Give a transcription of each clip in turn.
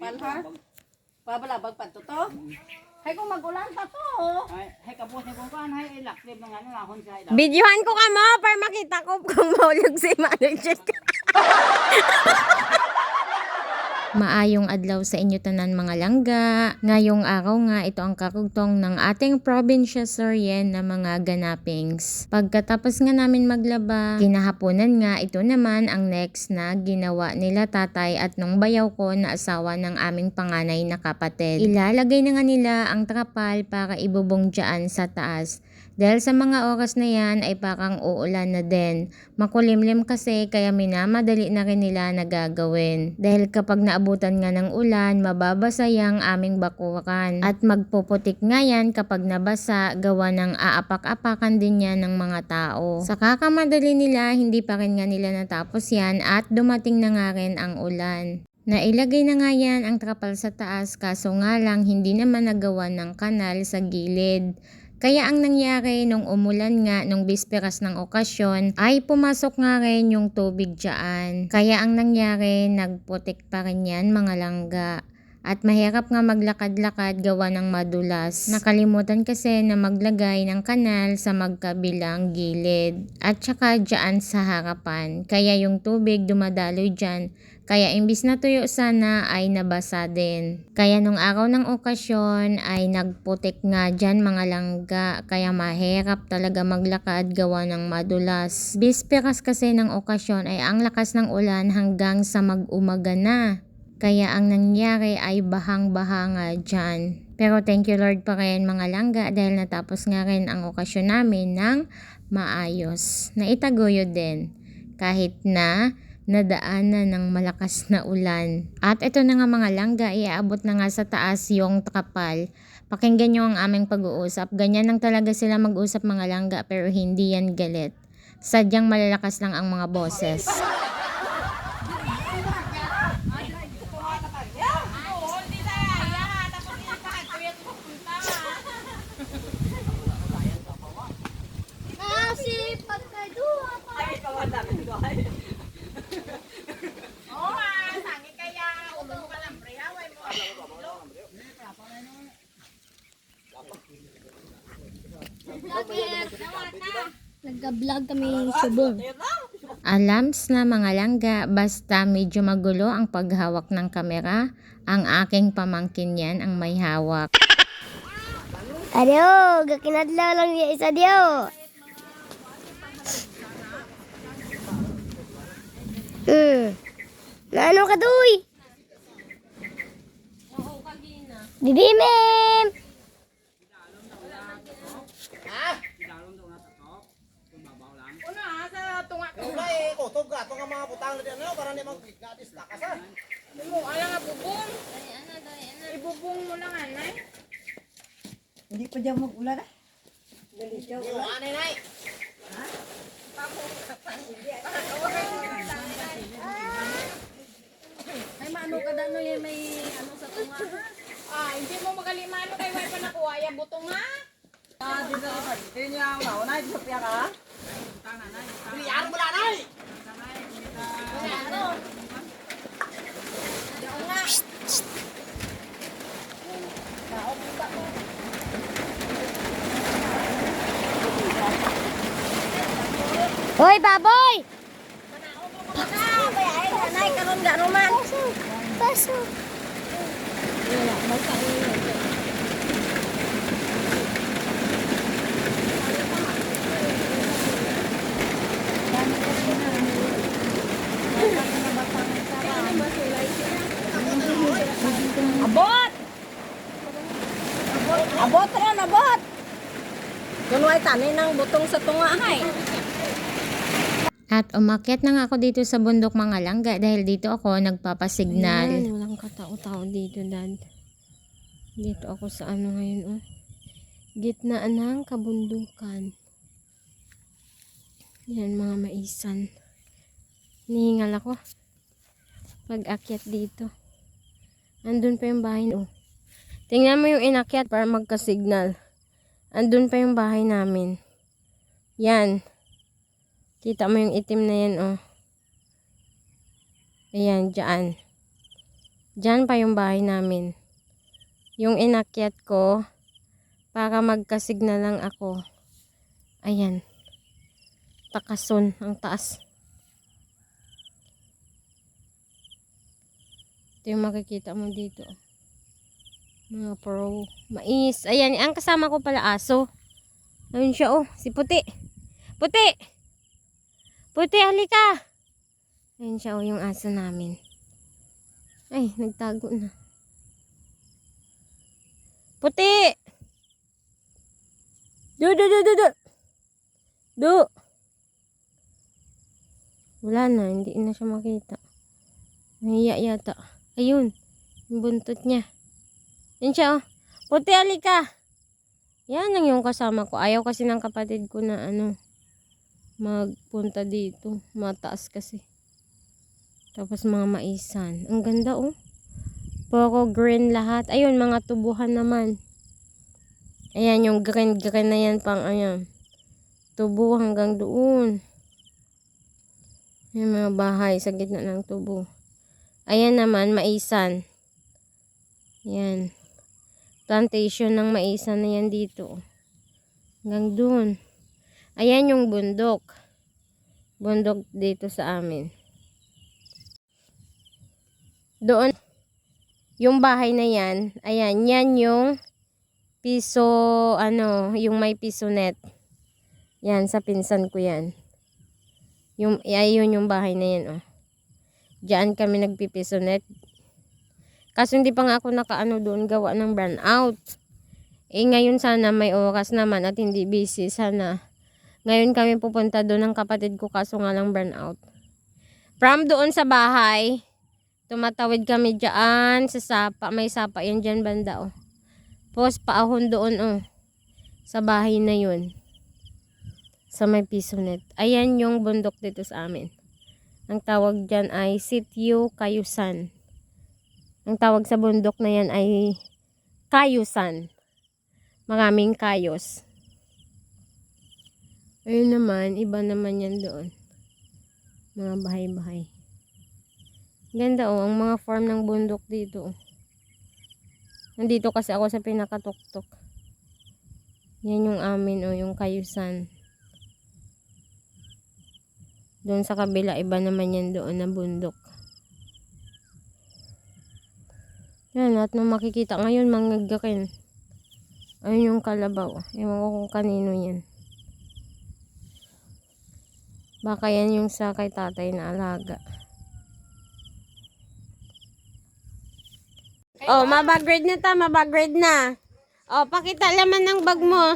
takpan ha. Pabalabag pa to. Hay kung magulan pa to. Hay kapos ni kung kan hay ilaklib ng ano lahon sa ila. Videohan ko ka mo para makita ko kung maulog si Mother Chick. Maayong adlaw sa inyo tanan mga langga. Ngayong araw nga ito ang karugtong ng ating probinsya Soryen na mga ganapings. Pagkatapos nga namin maglaba, kinahaponan nga ito naman ang next na ginawa nila tatay at nung bayaw ko na asawa ng aming panganay na kapatid. Ilalagay na nga nila ang trapal para ibubong dyan sa taas. Dahil sa mga oras na yan ay parang uulan na din. Makulimlim kasi kaya minamadali na rin nila na gagawin. Dahil kapag naabutan nga ng ulan, mababasa yang aming bakuran. At magpuputik nga yan kapag nabasa, gawa ng aapak-apakan din yan ng mga tao. Sa kakamadali nila, hindi pa rin nga nila natapos yan at dumating na nga rin ang ulan. Nailagay na nga yan ang trapal sa taas kaso nga lang hindi naman nagawa ng kanal sa gilid. Kaya ang nangyari nung umulan nga nung bisperas ng okasyon ay pumasok nga rin yung tubig dyan. Kaya ang nangyari nagputik pa rin yan mga langga. At mahirap nga maglakad-lakad gawa ng madulas. Nakalimutan kasi na maglagay ng kanal sa magkabilang gilid. At saka dyan sa harapan. Kaya yung tubig dumadaloy dyan. Kaya imbis na tuyo sana ay nabasa din. Kaya nung araw ng okasyon ay nagputik nga dyan mga langga. Kaya mahirap talaga maglakad gawa ng madulas. Bisperas kasi ng okasyon ay ang lakas ng ulan hanggang sa mag-umaga na. Kaya ang nangyari ay bahang-baha nga dyan. Pero thank you Lord pa rin mga langga dahil natapos nga rin ang okasyon namin ng maayos. Naitaguyod din kahit na nadaanan ng malakas na ulan. At ito na nga mga langga, iaabot na nga sa taas yung trapal. Pakinggan nyo ang aming pag-uusap. Ganyan lang talaga sila mag-usap mga langga pero hindi yan galit. Sadyang malalakas lang ang mga boses. Nagka-vlog kami subong. Alams na mga langga, basta medyo magulo ang paghawak ng kamera, ang aking pamangkin yan ang may hawak. Adio, gakinadlaw lang niya isa dio. Naano ka doy? Didi mem. Kay kutob ka to nga mga butang na diyan para ni maggatis takas ha. Mo ala nga bubong. Ibubong mo lang anay. Hindi pa diyan mag-ulan ah. Yo anay nay. Ay maano ka dano yan may ano sa tunga. Hindi mo magalimano kay way pa nakuha ya butong ha. Dito pa. Dito niya ang nauna dito piya ka. Riyar mo lang nay. Hoy baboy. Anay karon ga roman. Paso. Abot. Abot ron abot. Kunway tanin ng butong sa tunga hay. At umakyat na nga ako dito sa bundok mga langga dahil dito ako nagpapasignal. Ayan, walang katao-tao dito dad. Dito ako sa ano ngayon oh. Gitnaan ng kabundukan. Yan mga maisan. Nihingal ako. Pag akyat dito. Andun pa yung bahay oh. Tingnan mo yung inakyat para magka-signal. Andun pa yung bahay namin. Yan. Kita mo yung itim na yan, oh. Ayan, dyan. Diyan pa yung bahay namin. Yung inakyat ko, para magkasigna lang ako. Ayan. Takason, ang taas. Ito yung makikita mo dito. Mga pro. Mais. Ayan, ang kasama ko pala aso. Ayun siya, oh. Si Puti. Puti! Puti, halika! Ayun siya, oh, yung aso namin. Ay, nagtago na. Puti! Du! Wala na, hindi na siya makita. Nahiya yata. Ayun, yung buntot niya. Yan siya, oh. Puti, halika! Yan ang yung kasama ko. Ayaw kasi ng kapatid ko na magpunta dito. Mataas kasi. Tapos mga maisan. Ang ganda, oh. Puro green lahat. Ayun, mga tubuhan naman. Ayan, yung green na yan pang ayan. Tubo hanggang doon. Yung mga bahay sa gitna ng tubo. Ayan naman, maisan. Yan. Plantation ng maisan na yan dito. Hanggang doon. Ayan yung bundok. Bundok dito sa amin. Doon. Yung bahay na yan. Ayan, yan yung piso, yung may piso net. Yan, sa pinsan ko yan. Ayun yung bahay na yan, oh. Diyan kami nagpipiso net. Kaso hindi pa nga ako doon gawa ng burnout. Ngayon sana may oras naman at hindi busy. Sana. Ngayon kami pupunta doon ng kapatid ko kaso nga lang burnout. From doon sa bahay, tumatawid kami dyan sa sapa. May sapa yan dyan banda, oh. Tapos paahon doon, oh. Sa bahay na yun. Sa may piso net. Ayan yung bundok dito sa amin. Ang tawag dyan ay Sitio Kayusan. Ang tawag sa bundok na yan ay Kayusan. Maraming kayos. Ayun naman, iba naman yan doon. Mga bahay-bahay. Ganda, oh, ang mga farm ng bundok dito. Oh. Nandito kasi ako sa pinakatuktok. Yan yung amin, oh, yung Kayusan. Doon sa kabila, iba naman yan doon na bundok. Yan, lahat ng makikita ngayon, manggagakin. Ayun yung kalabaw. Ewan ko kung kanino yan. Baka yan yung sa kay tatay na alaga. Oh, mabagrade na ta, mabagrade na. Oh, pakita laman ng bag mo.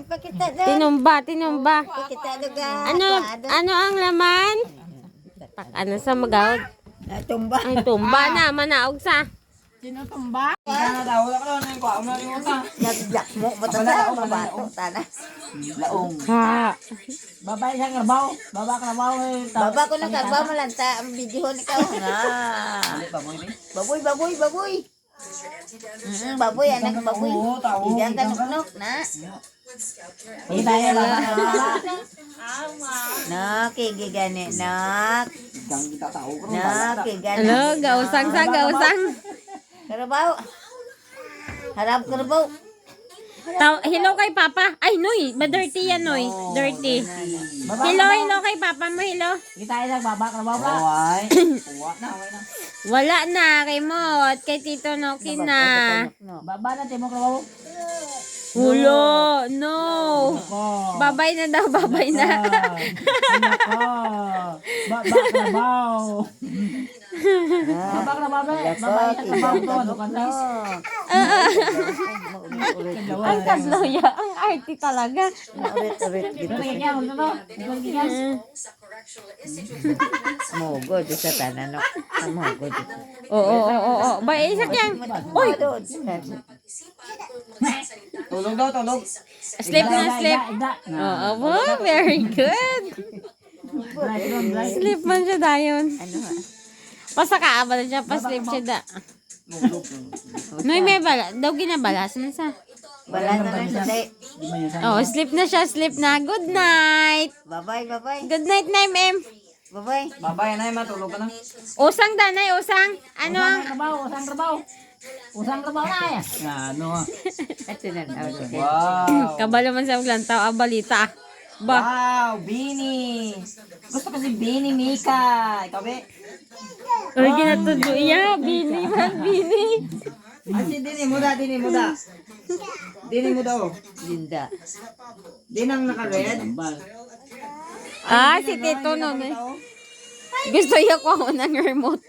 Pakita na. Tinumba. Pakita na ga. Ano ang laman? Sa magawad? Tumba. Ay, tumba na, manaog sa. Sinutumba? Nagyak mo. Matanda. Mabato. Tana. Laong. Ha. Babay siya karbaw. Baba karbaw. Baba ko ng karbaw malanta. Ang video ni ka. Baboy. Baboy, anak baboy. Diyan ka nuknuk na. Kita yan lang. Nak, gigane. Nak. Gigane. Ano, gausang. Karbaw. Harap karbaw. Hello kay Papa. Ay, Noy. Dirty yan, Noy. Dirty. Hello kay Papa mo, hello. Kita yan, baba karbaw ba? Uwa na. Wala na, kay Mot. Kay Tito Noki na. Baba na, timo karbaw. Hulo, no. Babay na daw, babay na. Baba karbaw. Baba karbaw ba? Baba karbaw to. Dukan na. Ang kadloya, ang arty talaga. Ito nagyan, Mogod sa tanan. Mogod. Oo. Ba, isa kyan. Uy, Tulog daw, tulog. sleep na, sleep. Oo, very good. Sleep man siya dayon. Pasaka, siya, pa-sleep siya da. Noy, may bala. Daw ginabalas na sa. Wala na lang sa day. Oh, sleep na siya, sleep na. Good night. Bye-bye. Good night, Naim. Babay. Babay na, matulog ka na. Usang danay, usang. Ano ang... Usang trabaho. Usang trabaho na yan. Ano? Ito na. Wow. Kabalo man sa maglantaw, ang balita. Ba? Wow, Bini. Gusto kasi Bini, Mika. Ikaw, be? Uy, ginatudo iya. Bini man, bini. Asi, Dini muda. Dini muda, oh. Linda. Dinang naka-red. Ah, si Tito nun eh. Gusto niya ko ako ng remote.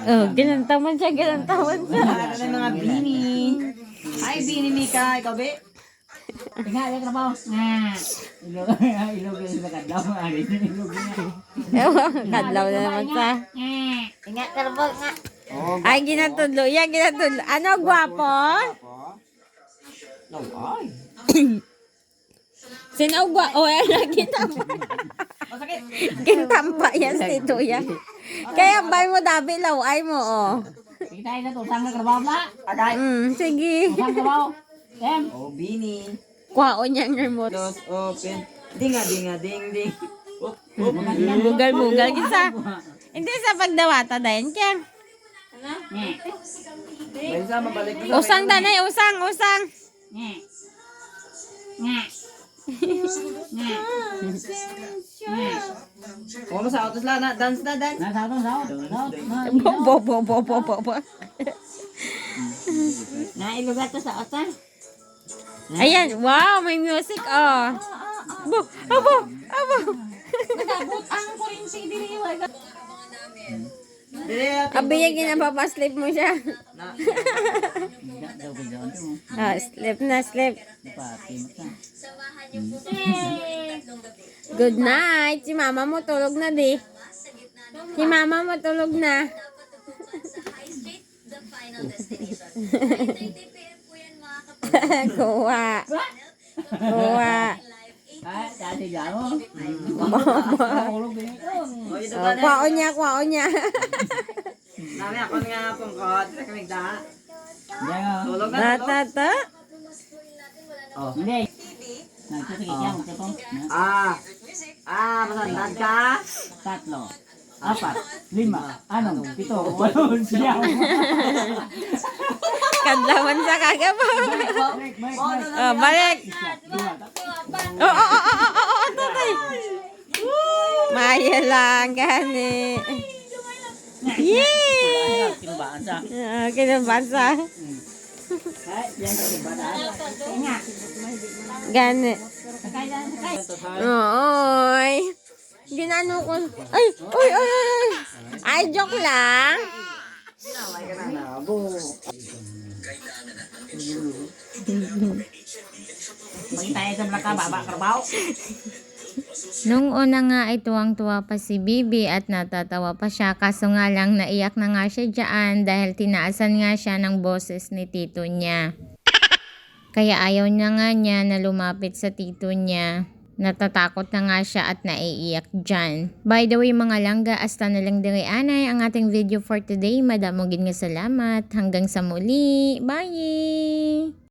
Oh, ginantawan siya. Ano na mga Bini. Ay, Bini, Mika. Ikaw, be? Tingnan, yung trabaho. Ilog yung sa kadlaw. Ilog Kadlaw na naman sa... Ingat karbog nga. Ay, ginatudlo. Yan, ginatudlo. Ano, gwapo? No, ay. Sino gwapo? O, yan, gintampa. Gintampa yan si Tito yan. Kaya bay mo dabi law ay mo, oh. Kita na to. Usang trabaho na. Sige. Usang trabaho. Em. Oh, Bini. Kwaon niya ang remote. Close open. Dinga, ding. Mugal. Kisa. Hindi sa pagdawata dahil kaya. Dahil sa mabalik mo. Usang danay, usang. Kung sa autos lang, dance na. Nasa Bo. Nailuga to sa otan. Ayan, wow, may music, oh. Abo. Nagabot ang kurinsi dili wa. Abi yung ginapapaslip mo siya. Slip na. Good night. Si mama mo tulog na, di. Kuha. Ay, dati gamo. Kwaon niya. Nami ako nga pungkot. Sa kamigda. Diyan. Tulog na. Ta. Oh. Hindi. Nagkasakit yan. Masandad ka? 3, 4, 5, 6, 7, 8, 9. Kadlawan sa kagabo. Oh, balik. Tatay. Maya lang, gani. Yay! Kinabansa. Gani. Oy. Ginano ko. Ay. Ay, joke lang. Magintay sa blaka, baba, trabaho. Nung una nga ay tuwang-tuwa pa si Bibi at natatawa pa siya kaso nga lang naiyak na nga siya dyan dahil tinaasan nga siya ng boses ni tito niya. Kaya ayaw na nga niya na lumapit sa tito niya. Natatakot na nga siya at naiiyak dyan. By the way mga langga, hasta na lang diri anay ang ating video for today. Madamogin nga salamat. Hanggang sa muli. Bye!